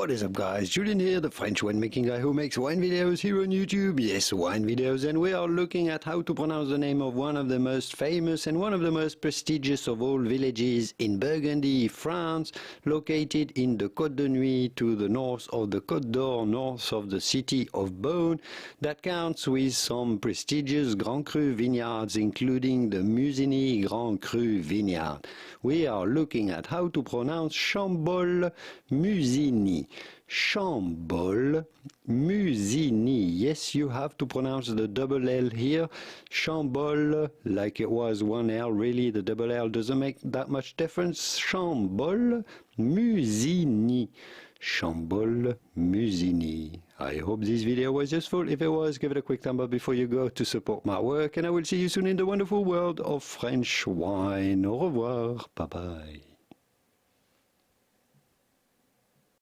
What is up, guys? Julien here, the French winemaking guy who makes wine videos here on YouTube. Yes, wine videos, and we are looking at how to pronounce the name of one of the most famous and one of the most prestigious of all villages in Burgundy, France, located in the Cote de Nuits to the north of the Côte d'Or, north of the city of Bourgogne, that counts with some prestigious Grand Cru vineyards, including the Musigny Grand Cru vineyard. We are looking at how to pronounce Chambolle-Musigny. Chambolle-Musigny. Yes, you have to pronounce the double L here. Chambolle, like it was one L, really the double L doesn't make that much difference. Chambolle-Musigny. Chambolle-Musigny. I hope this video was useful. If it was, give it a quick thumb up before you go to support my work, and I will see you soon in the wonderful world of French wine. Au revoir. Bye-bye.